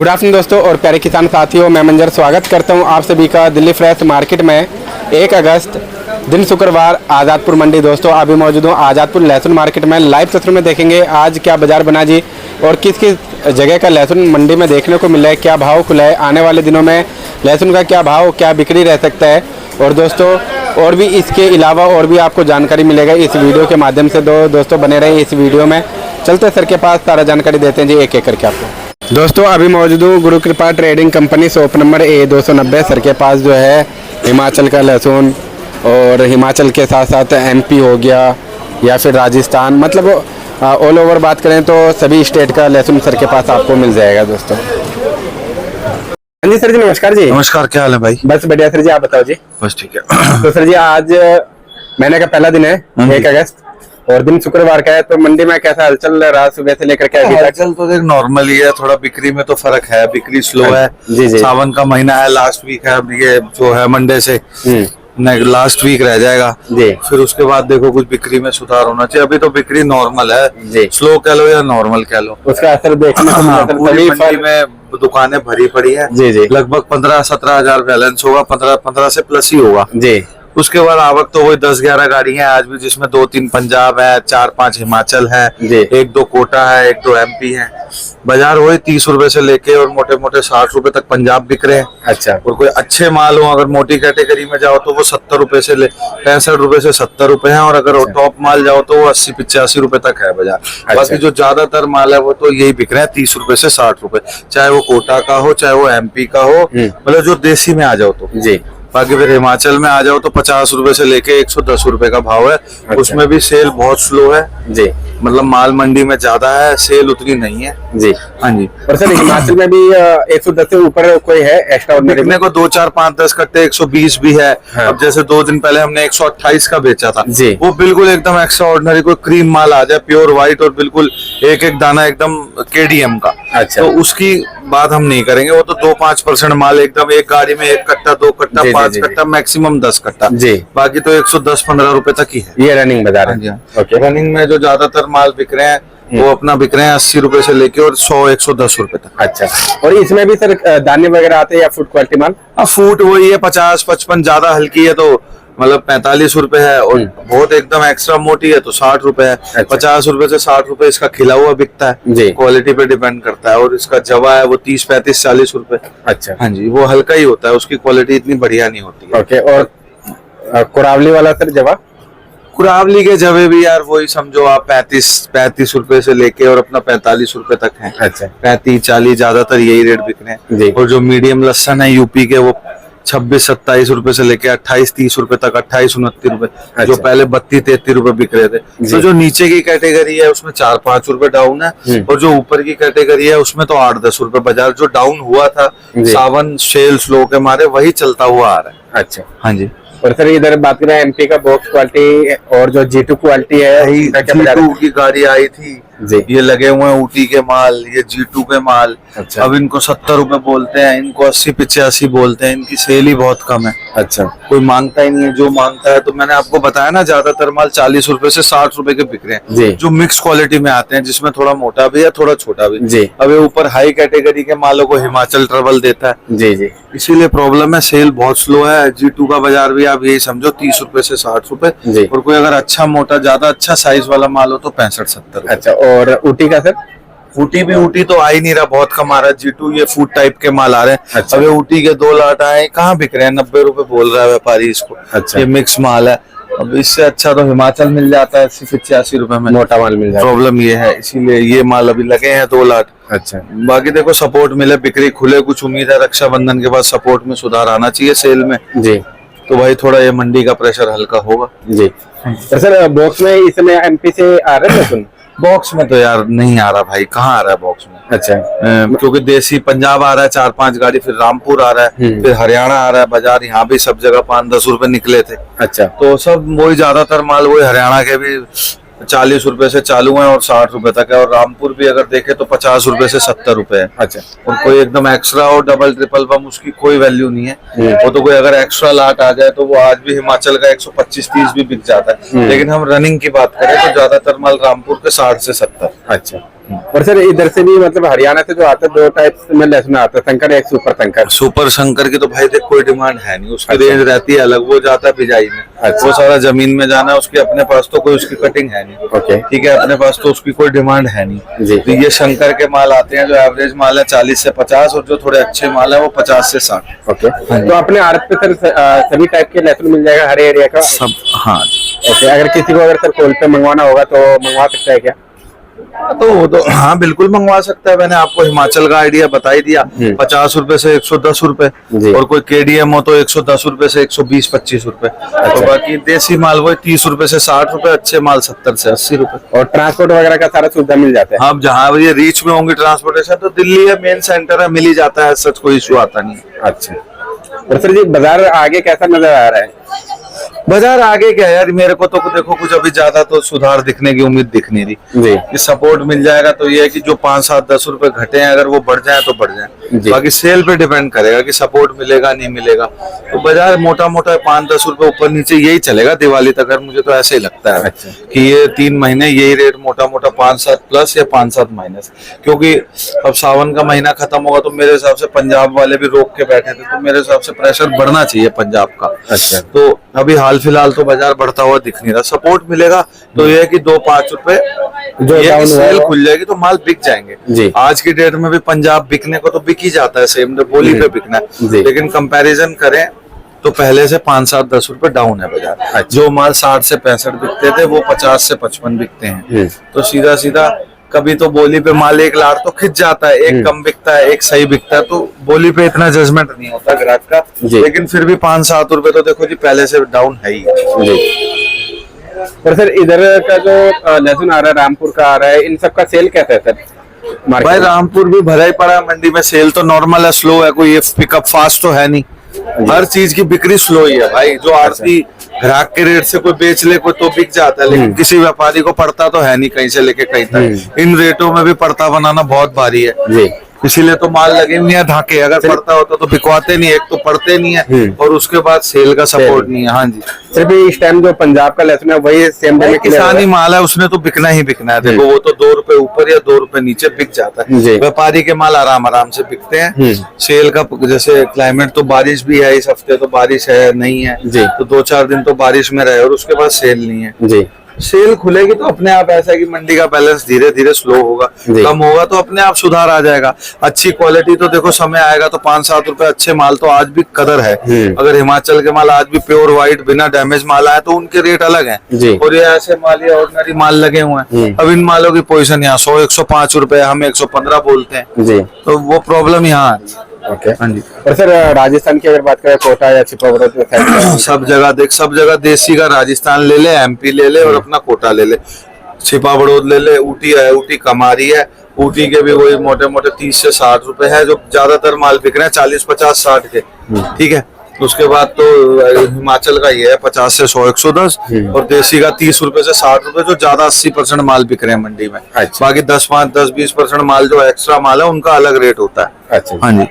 Good afternoon दोस्तों और प्यारे किसान साथियों, मैं मंजर स्वागत करता हूं आप सभी का दिल्ली फ्रेश मार्केट में। 1 अगस्त दिन शुक्रवार आज़ादपुर मंडी। दोस्तों अभी मौजूद हूं आज़ादपुर लहसुन मार्केट में। लाइव तस्वीर में देखेंगे आज क्या बाजार बना जी और किस किस जगह का लहसुन मंडी में देखने को मिला है, क्या भाव खुला है, आने वाले दिनों में लहसुन का क्या भाव, क्या बिक्री रह सकता है। और दोस्तों और भी इसके अलावा और भी आपको जानकारी मिलेगा इस वीडियो के माध्यम से। दोस्तों बने रहे इस वीडियो में। चलते सर के पास सारा जानकारी देते हैं जी एक एक करके आपको। दोस्तों अभी मौजूद हूँ गुरु कृपा trading company, shop number A290। Sir के पास जो है हिमाचल का लहसुन और हिमाचल के साथ साथ MP हो गया या फिर राजस्थान, मतलब ऑल ओवर बात करें तो सभी स्टेट का लहसुन सर के पास आपको मिल जाएगा दोस्तों। हाँ जी सर जी, नमस्कार जी। नमस्कार, क्या हाल है भाई? बस बढ़िया सर जी, आप बताओ जी। बस ठीक है। तो सर जी आज महीने का पहला दिन है 1 अगस्त और दिन शुक्रवार का है, तो मंडी में कैसा हलचल रहा सुबह से लेकर के अभी तक? हलचल तो देख नॉर्मल ही है, थोड़ा बिक्री में तो फर्क है, बिक्री स्लो है। जी जी। सावन का महीना है, लास्ट वीक है, अब ये जो है मंडे से लास्ट वीक रह जाएगा जी। फिर उसके बाद देखो कुछ बिक्री में सुधार होना चाहिए। अभी तो बिक्री नॉर्मल है जी, स्लो कह लो या नॉर्मल कह लो, उसका असर देखने को मिला। पूरी मंडी में दुकानें भरी पड़ी है जी जी। लगभग 15-17 हजार बैलेंस होगा, 15 से प्लस ही होगा जी। उसके बाद आवक तो वही 10-11 गाड़ी है आज भी, जिसमें 2-3 पंजाब है, 4-5 हिमाचल है, 1-2 कोटा है, 1-2 MP है। बाजार वही 30 रुपए से लेके और मोटे मोटे 60 रुपए तक पंजाब बिक रहे हैं। अच्छा। और कोई अच्छे माल हो, अगर मोटी कैटेगरी में जाओ तो वो 70 रुपए से 65 रुपए से 70 रुपए है, और अगर टॉप माल जाओ तो वो 80-85 रुपए तक है बाजार। बाकी जो ज्यादातर माल है वो तो यही बिक रहे हैं 30 रुपए से 60 रुपए, चाहे वो कोटा का हो चाहे वो MP का हो, मतलब जो देसी में आ जाओ तो जी। बाकी फिर हिमाचल में आ जाओ तो 50 रुपए से लेके 110 रुपए का भाव है। अच्छा। उसमें भी सेल बहुत स्लो है जी, मतलब माल मंडी में ज्यादा है, सेल उतनी नहीं है जी। हाँ जी। और सर हिमाचल में भी 110 से ऊपर कोई है एक्स्ट्रा? बिकने को 2, 4, 5, 10 कट्टे 120 भी है। हाँ। अब जैसे 2 दिन पहले हमने 128 का बेचा था जी, वो बिल्कुल एकदम एक्स्ट्रा ऑर्डिनरी, कोई क्रीम माल आ जाए प्योर व्हाइट और बिल्कुल एक दाना एकदम KDM का। अच्छा। तो उसकी बात हम नहीं करेंगे, वो तो 2-5% माल एकदम एक गाड़ी में 1 कट्टा 2 कट्टा 5 कट्टा मैक्सिमम 10 कट्टा जी। बाकी तो 110-15 रुपए तक ही है, ये रनिंग बाजार है। ओके। रनिंग में जो ज्यादातर माल बिक रहे हैं वो अपना बिक रहे हैं 80 रुपए से लेके और 100-110 रुपए तक। अच्छा। और इसमें भी सर दाने वगैरह आते हैं या फूड क्वालिटी माल? फूड वही है 50-55, ज्यादा हल्की है तो मतलब 45 रुपए है, और बहुत एकदम एक्स्ट्रा मोटी है तो 60 रुपए है। अच्छा। 50 रुपए से 60 रुपए इसका खिला हुआ बिकता है, क्वालिटी पे डिपेंड करता है। और इसका जवा है वो 30-35-40 रुपए। अच्छा। हाँ जी, वो हल्का ही होता है, उसकी क्वालिटी इतनी बढ़िया नहीं होती है। ओके। और कुरावली वाला सर जवा? कुरावली के जवे भी यार वही समझो आप 35 रुपए से लेके और अपना 45 रुपए तक है। अच्छा। 35-40 ज्यादातर यही रेट बिक रहे हैं। और जो मीडियम लहसन है यूपी के वो 26-27 रुपए से लेके 28-30 रुपए तक, 28-29 रुपए। अच्छा। जो पहले 32-33 रुपए बिक रहे थे। तो जो नीचे की कैटेगरी है उसमें 4-5 रुपए डाउन है, और जो ऊपर की कैटेगरी है उसमें तो 8-10 रुपए बाजार जो डाउन हुआ था सावन सेल स्लो के मारे, वही चलता हुआ आ रहा है। अच्छा। हाँ जी। और सर इधर बात करें MP का बॉक्स क्वालिटी और जो G2 क्वालिटी है, G2 की गाड़ी आई थी जी, ये लगे हुए हैं ऊटी के माल, ये G2 के माल। अच्छा। अब इनको 70 रुपए बोलते हैं, इनको 80-85 बोलते हैं, इनकी सेल ही बहुत कम है। अच्छा। कोई मांगता ही नहीं है, जो मांगता है तो मैंने आपको बताया ना ज्यादातर माल 40 रुपए से 60 रुपए के बिक रहे हैं, जो मिक्स क्वालिटी में आते हैं, जिसमें थोड़ा मोटा भी है थोड़ा छोटा भी जी। अब ये ऊपर हाई कैटेगरी के मालों को हिमाचल ट्रबल देता है जी जी, इसीलिए प्रॉब्लम है, सेल बहुत स्लो है। G2 का बाजार भी आप यही समझो 30 रुपए से 60 रुपए, और कोई अगर अच्छा मोटा ज्यादा अच्छा साइज वाला माल हो तो 65-70। अच्छा। और ऊटी का सर? ऊटी तो आ ही नहीं रहा, बहुत कम आ रहा है। G2 ये फूड टाइप के माल आ रहे हैं। अच्छा। अभी ऊटी के 2 लाट आए, कहाँ बिक रहे हैं? 90 रुपए बोल रहा है व्यापारी इसको। अच्छा। ये मिक्स माल है, अब इससे अच्छा तो हिमाचल मिल जाता है 80-85 रुपए में, मोटा माल मिल जाता है। प्रॉब्लम ये है, इसीलिए ये माल अभी लगे हैं 2 लाट। अच्छा। बाकी देखो सपोर्ट मिले, बिक्री खुले, कुछ उम्मीद है रक्षाबंधन के बाद सपोर्ट में सुधार आना चाहिए सेल में जी, तो भाई थोड़ा ये मंडी का प्रेशर हल्का होगा जी। तो सर बॉक्स में इस समय MP से आ रहे हैं? बॉक्स में तो यार नहीं आ रहा भाई, कहाँ आ रहा है बॉक्स में? अच्छा। क्योंकि देसी पंजाब आ रहा है 4-5 गाड़ी, फिर रामपुर आ रहा है, फिर हरियाणा आ रहा है बाजार, यहाँ भी सब जगह 5-10 रुपए निकले थे। अच्छा। तो सब वही ज्यादातर माल वही हरियाणा के भी 40 रुपए से चालू है और 60 रुपए तक है, और रामपुर भी अगर देखे तो 50 रुपए से 70 रुपए है। अच्छा। और कोई एकदम एक्स्ट्रा और डबल ट्रिपल बम उसकी कोई वैल्यू नहीं है, वो तो कोई अगर एक्स्ट्रा लाट आ जाए तो वो आज भी हिमाचल का 125-30 भी बिक जाता है। लेकिन हम रनिंग की बात करें तो ज्यादातर माल रामपुर के 60 से 70। अच्छा। और सर इधर से भी मतलब हरियाणा से जो आता है 2 टाइप में लहसुन आता है, शंकर एक सुपर शंकर। सुपर शंकर की तो भाई देख कोई डिमांड है नहीं, उसकी अच्छा। रेंज रहती है अलग, वो जाता है बिजाई में। अच्छा। वो सारा जमीन में जाना है, उसके अपने पास तो कोई उसकी कटिंग है नहीं। ओके। ठीक है, अपने पास तो उसकी कोई डिमांड है नहीं जी। तो ये शंकर के माल आते हैं जो एवरेज माल है 40 से 50, और जो थोड़े अच्छे माल है वो 50 से 60। ओके, तो अपने आड़त पे सर सभी टाइप के लहसुन मिल जाएगा हर एरिया का? सब, हाँ। ओके, अगर किसी को अगर सर कोल पे मंगवाना होगा तो मंगवा सकता है क्या? तो वो तो हाँ बिल्कुल मंगवा सकता है। मैंने आपको हिमाचल का आइडिया बता ही दिया, 50 रुपए से 110 रुपए, जी। और कोई केडीएम हो तो 110 रुपए से 120-25 रुपए। तो बाकी देसी माल वही 30 रुपए से 60 रुपए, अच्छे माल 70 से 80 रुपए। और ट्रांसपोर्ट वगैरह का सारा सुविधा मिल जाता है? हाँ, जहाँ ये रीच में होंगी ट्रांसपोर्टेशन तो दिल्ली है, मेन सेंटर है, मिल ही जाता है, सच कोई इशू आता नहीं है। अच्छा, और सर जी बाजार आगे कैसा नजर आ रहा है? बाजार आगे क्या है यार, मेरे को तो देखो कुछ अभी ज्यादा तो सुधार दिखने की उम्मीद दिख नहीं रही जी। कि सपोर्ट मिल जाएगा तो ये है कि जो 5-7-10 रुपए घटे हैं अगर वो बढ़ जाए तो बढ़ जी। जाए, बाकी सेल पे डिपेंड करेगा कि सपोर्ट मिलेगा नहीं मिलेगा। तो बाजार मोटा मोटा 5-10 रुपए ऊपर नीचे यही चलेगा दिवाली तक, अगर मुझे तो ऐसे ही लगता है। अच्छा। कि ये 3 महीने यही रेट मोटा मोटा 5-7 प्लस या 5-7 माइनस, क्योंकि अब सावन का महीना खत्म होगा तो मेरे हिसाब से पंजाब वाले भी रोक के बैठे थे, तो मेरे हिसाब से प्रेशर बढ़ना चाहिए पंजाब का। अच्छा। तो अभी हाल फिलहाल तो बाजार बढ़ता हुआ दिख नहीं रहा, सपोर्ट मिलेगा तो ये है कि 2-5 रुपए जो ये डाउन कि सेल हुआ खुल जाएगी तो माल बिक जाएंगे। जी। आज की डेट में भी पंजाब बिकने को तो बिक ही जाता है, सेम बोली पे बिकना है, जी। लेकिन कंपैरिजन करें तो पहले से 5-7-10 रुपए डाउन है बाजार। जो माल 60 से 65 बिकते थे वो 50 से 55 बिकते हैं। तो सीधा सीधा कभी तो बोली पे माल 1 लाख तो खिंच जाता है, एक कम बिकता है, एक सही बिकता है, तो बोली पे इतना जजमेंट नहीं होता ग्राहक का। जी। लेकिन फिर भी 5-7 रुपए तो देखो जी पहले से डाउन है ही। और सर इधर का जो लहसुन आ रहा है, रामपुर का आ रहा है, इन सब का सेल कैसा है सर मार्केट भाई में? रामपुर भी भरा ही पड़ा है मंडी में, सेल तो नॉर्मल है, स्लो है, कोई ये पिकअप फास्ट तो है नहीं। हर चीज की बिक्री स्लो ही है भाई, जो आरती ग्राहक के रेट से कोई बेच ले कोई तो बिक जाता है, लेकिन किसी व्यापारी को पड़ता तो है नहीं कहीं से लेके कहीं तक। इन रेटों में भी पड़ता बनाना बहुत भारी है जी। इसीलिए तो माल लगे हुए हैं ढाके, अगर पड़ता होता तो बिकवाते नहीं, एक तो पड़ते नहीं है और उसके बाद सेल का सपोर्ट नहीं है। हाँ जी, सिर्फ इस टाइम जो पंजाब का लहसुन है वही सेम डे में किसानी माल है, उसने तो बिकना ही बिकना है। देखो वो तो 2 रुपए ऊपर या 2 रुपए नीचे बिक जाता जी। है, व्यापारी के माल आराम आराम से बिकते हैं। सेल का जैसे क्लाइमेट तो बारिश भी है, इस हफ्ते तो बारिश है नहीं है जी। तो 2-4 दिन तो बारिश में रहे और उसके बाद सेल नहीं है। जी। सेल खुलेगी तो अपने आप ऐसा है कि मंडी का बैलेंस धीरे धीरे स्लो होगा, जी। कम होगा तो अपने आप सुधार आ जाएगा। अच्छी क्वालिटी तो देखो समय आएगा तो 5-7 रुपए अच्छे माल तो आज भी कदर है। अगर हिमाचल के माल आज भी प्योर व्हाइट बिना डैमेज माल आए तो उनके रेट अलग जी। हैं, और ये ऐसे माल या ऑर्डिनरी माल लगे हुए हैं। अब इन मालों की पोजीशन यहाँ 100-105 रुपए, हम 115 बोलते हैं, जी। तो वो प्रॉब्लम यहाँ है। ओके। हाँ जी। और सर राजस्थान की अगर बात करें, कोटा या छिपावड़ा सब जगह देसी का राजस्थान ले ले, एमपी ले ले और अपना कोटा ले ले, छिपा बड़ौद ले ले, ऊटी है, ऊटी कमारी है, ऊटी के भी वही मोटे मोटे 30 से 60 रुपए है, जो ज्यादातर माल बिक रहे हैं 40-50-60 के। ठीक है, उसके बाद तो हिमाचल का ये है 50 से 100-110, और देसी का 30 रुपए से 60 रुपए, जो ज्यादा 80% माल बिक रहे हैं मंडी में। अच्छा। बाकी 10-20% माल जो एक्स्ट्रा माल है उनका अलग रेट होता है। अच्छा। हाँ जी।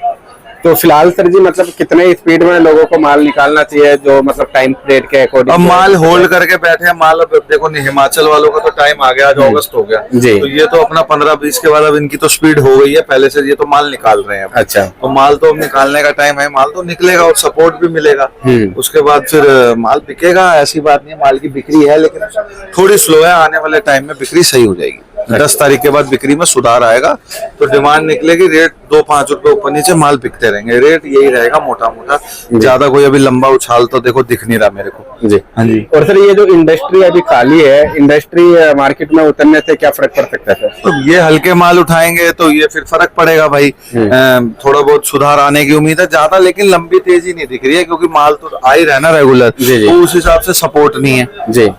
तो फिलहाल सर जी मतलब कितने स्पीड में लोगों को माल निकालना चाहिए, जो मतलब टाइम पीरियड के अकॉर्डिंग? अब माल होल्ड करके बैठे हैं, माल अब देखो नहीं, हिमाचल वालों का तो टाइम आ गया, आज अगस्त हो गया जी। तो ये तो अपना 15-20 के बाद अब इनकी तो स्पीड हो गई है, पहले से ये तो माल निकाल रहे हैं। अच्छा। तो माल तो अब निकालने का टाइम है, माल तो निकलेगा और सपोर्ट भी मिलेगा, उसके बाद फिर माल बिकेगा। ऐसी बात नहीं है, माल की बिक्री है लेकिन थोड़ी स्लो है, आने वाले टाइम में बिक्री सही हो जाएगी। 10 तारीख के बाद बिक्री में सुधार आएगा तो डिमांड निकलेगी, रेट 2-5 रुपए ऊपर नीचे माल बिकते रहेंगे, रेट यही रहेगा मोटा मोटा, ज्यादा कोई अभी लंबा उछाल तो देखो दिख नहीं रहा मेरे को। जी। हाँ जी। और सर ये जो इंडस्ट्री अभी खाली है, इंडस्ट्री मार्केट में उतरने से क्या फर्क पड़ सकता है सर? तो ये हल्के माल उठाएंगे तो ये फिर फर्क पड़ेगा भाई, थोड़ा बहुत सुधार आने की उम्मीद है, ज्यादा लेकिन लंबी तेजी नहीं दिख रही है, क्योंकि माल तो आ ही रहना रेगुलर, तो उस हिसाब से सपोर्ट नहीं है। जी।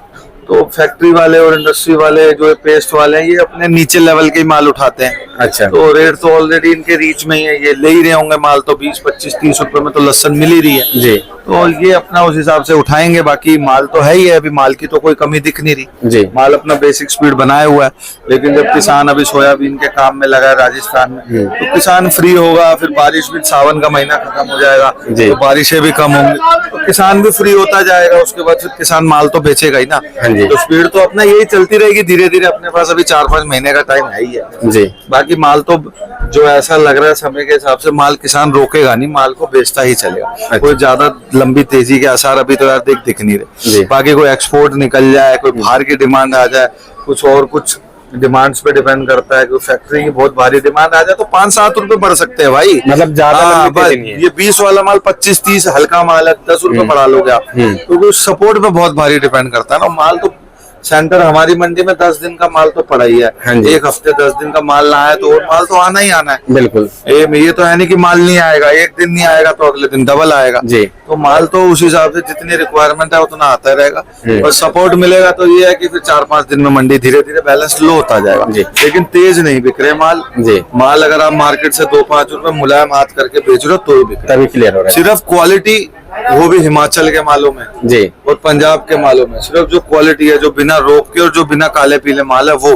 तो फैक्ट्री वाले और इंडस्ट्री वाले जो पेस्ट वाले हैं ये अपने नीचे लेवल के ही माल उठाते हैं। अच्छा। तो रेट तो ऑलरेडी इनके रीच में ही है, ये ले ही रहे होंगे माल, तो 20-25-30 रुपए में तो लहसुन मिल ही रही है। जी। तो ये अपना उस हिसाब से उठाएंगे। बाकी माल तो है ही है, अभी माल की तो कोई कमी दिख नहीं रही जी। माल अपना बेसिक स्पीड बनाए हुआ है। लेकिन जब किसान अभी सोयाबीन के काम में लगा है राजस्थान में, तो किसान फ्री होगा, फिर बारिश भी, सावन का महीना खत्म हो जाएगा जी। तो बारिशें भी कम होंगी, तो किसान भी फ्री होता जाएगा। उसके बाद फिर किसान माल तो बेचेगा ही ना। हाँ जी। तो स्पीड तो अपना यही चलती रहेगी धीरे धीरे। अपने पास अभी 4-5 महीने का टाइम है ही है जी। बाकी माल तो जो ऐसा लग रहा है समय के हिसाब से माल किसान रोकेगा नहीं, माल को बेचता ही चलेगा। कोई ज्यादा लंबी तेजी के आसार अभी तो यार दिख नहीं रहे। बाकी कोई एक्सपोर्ट निकल जाए, कोई बाहर की डिमांड आ जाए, कुछ डिमांड्स पे डिपेंड करता है। कोई फैक्ट्री की बहुत भारी डिमांड आ जाए तो 5-7 रुपए बढ़ सकते हैं भाई। मतलब ज्यादा लंबी तेजी नहीं है। ये 20 वाला माल 25-30 हल्का माल है, 10 रुपए बढ़ा लोगे आप, क्योंकि सपोर्ट पे बहुत भारी डिपेंड करता है ना। माल तो सेंटर हमारी मंडी में 10 दिन का माल तो पड़ा ही है। हाँ जी। एक हफ्ते 10 दिन का माल ना आए तो और माल तो आना ही आना है। बिल्कुल। ये तो है नहीं कि माल नहीं आएगा, एक दिन नहीं आएगा तो अगले दिन डबल आएगा जी। तो माल तो उस हिसाब से जितनी रिक्वायरमेंट है उतना आता रहेगा। और सपोर्ट मिलेगा तो ये है कि फिर 4-5 दिन में मंडी धीरे धीरे बैलेंस लो होता जाएगा जी। लेकिन तेज नहीं बिक रहे माल जी। माल अगर आप मार्केट से 2-5 रुपए मुलायम हाथ करके बेच रहे हो तो ही बिक रहे। तभी क्लियर हो रहा है। सिर्फ क्वालिटी, वो भी हिमाचल के मालों में जी। और पंजाब के मालों में सिर्फ जो क्वालिटी है, जो बिना रोक के और जो बिना काले पीले माल है, वो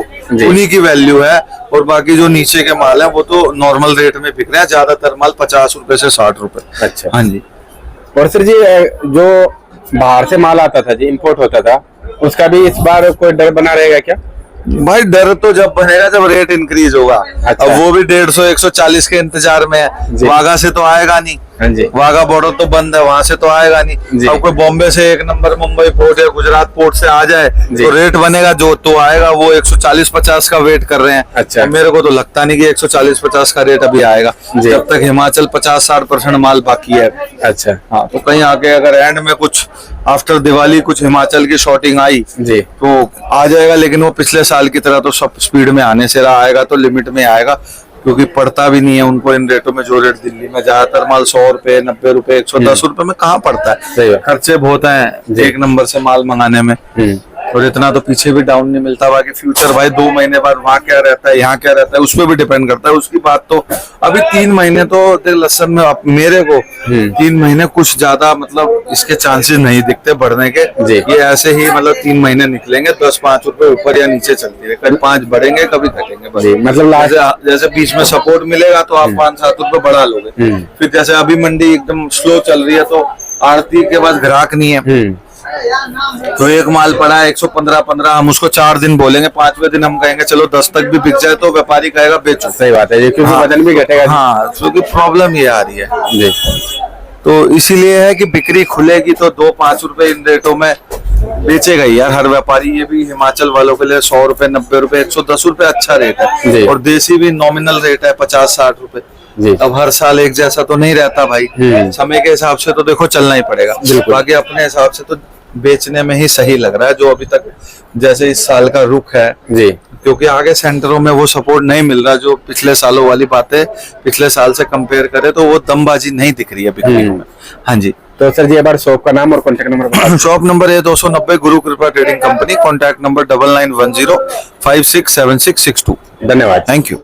उन्हीं की वैल्यू है। और बाकी जो नीचे के माल है वो तो नॉर्मल रेट में बिक रहे हैं। ज्यादातर माल 50 रुपए से 60 रुपए। अच्छा। हाँ जी। और सर जी, जो बाहर से माल आता था जी, इम्पोर्ट होता था, उसका भी इस बार कोई डर बना रहेगा क्या? भाई डर तो जब बनेगा जब रेट इंक्रीज होगा। अच्छा। अब वो भी 150-140 के इंतजार में है। वाघा से तो आएगा नहीं। हाँ जी। वाघा बॉर्डर तो बंद है, वहां से तो आएगा नहीं। अब कोई बॉम्बे से 1 नंबर मुंबई पोर्ट या गुजरात पोर्ट से आ जाए तो रेट बनेगा जो तो आएगा। वो 140-50 का वेट कर रहे हैं। अच्छा। मेरे को तो लगता नहीं कि 140-50 का रेट अभी आएगा जब तक हिमाचल 50-60% माल बाकी है। अच्छा। हाँ, तो कहीं आके अगर एंड में कुछ आफ्टर दिवाली कुछ हिमाचल की शॉर्टिंग आई जी तो आ जाएगा। लेकिन वो पिछले साल की तरह तो सब स्पीड में आने से रहा, आएगा तो लिमिट में आएगा, क्योंकि पड़ता भी नहीं है उनको इन रेटों में। जो रेट दिल्ली में ज्यादातर माल 100 रुपए, 90 रुपए, 110 रुपए में कहाँ पड़ता है। खर्चे बहुत हैं एक नंबर से माल मंगाने में, और इतना तो पीछे भी डाउन नहीं मिलता। बाकी फ्यूचर भाई 2 महीने बाद वहाँ क्या रहता है, यहाँ क्या रहता है, उस पर भी डिपेंड करता है। उसकी बात तो अभी 3 महीने तो देख लहसुन में मेरे को 3 महीने कुछ ज्यादा मतलब इसके चांसेस नहीं दिखते बढ़ने के। ये ऐसे ही मतलब 3 महीने निकलेंगे, 10-5 रुपए ऊपर या नीचे चलती है, कभी 5 बढ़ेंगे कभी घटेंगे। मतलब जैसे बीच में सपोर्ट मिलेगा तो आप 5-7 रुपए बढ़ा लोगे। फिर जैसे अभी मंडी एकदम स्लो चल रही है तो आड़ती के पास ग्राहक नहीं है, तो एक माल पड़ा है 115, हम उसको 4 दिन बोलेंगे, 5वें दिन हम कहेंगे चलो 10 तक भी बिक जाए तो व्यापारी कहेगा बेचो। सही बात है, क्योंकि वजन भी घटेगा। हाँ, क्योंकि प्रॉब्लम ये आ रही है जी। तो इसीलिए है कि बिक्री खुलेगी तो 2-5 रुपए इन रेटों में बेचेगा ही यार हर व्यापारी। ये भी हिमाचल वालों के लिए 100 रुपए, 90 रुपए, 110 रुपए अच्छा रेट है। और देसी भी नॉमिनल रेट है 50-60 रुपए। अब हर साल एक जैसा तो नहीं रहता भाई, समय के हिसाब से तो देखो चलना ही पड़ेगा। बाकी अपने हिसाब से तो बेचने में ही सही लग रहा है जो अभी तक जैसे इस साल का रुख है जी, क्योंकि आगे सेंटरों में वो सपोर्ट नहीं मिल रहा जो पिछले सालों वाली बातें पिछले साल से कंपेयर करें तो वो दमबाजी नहीं दिख रही है बिक्री में। हाँ जी। तो सर जी एक बार शॉप का नाम और कॉन्टेक्ट नंबर। शॉप नंबर है 290 गुरु कृपा ट्रेडिंग कंपनी, कॉन्टैक्ट नंबर 9910567662। धन्यवाद। Thank you.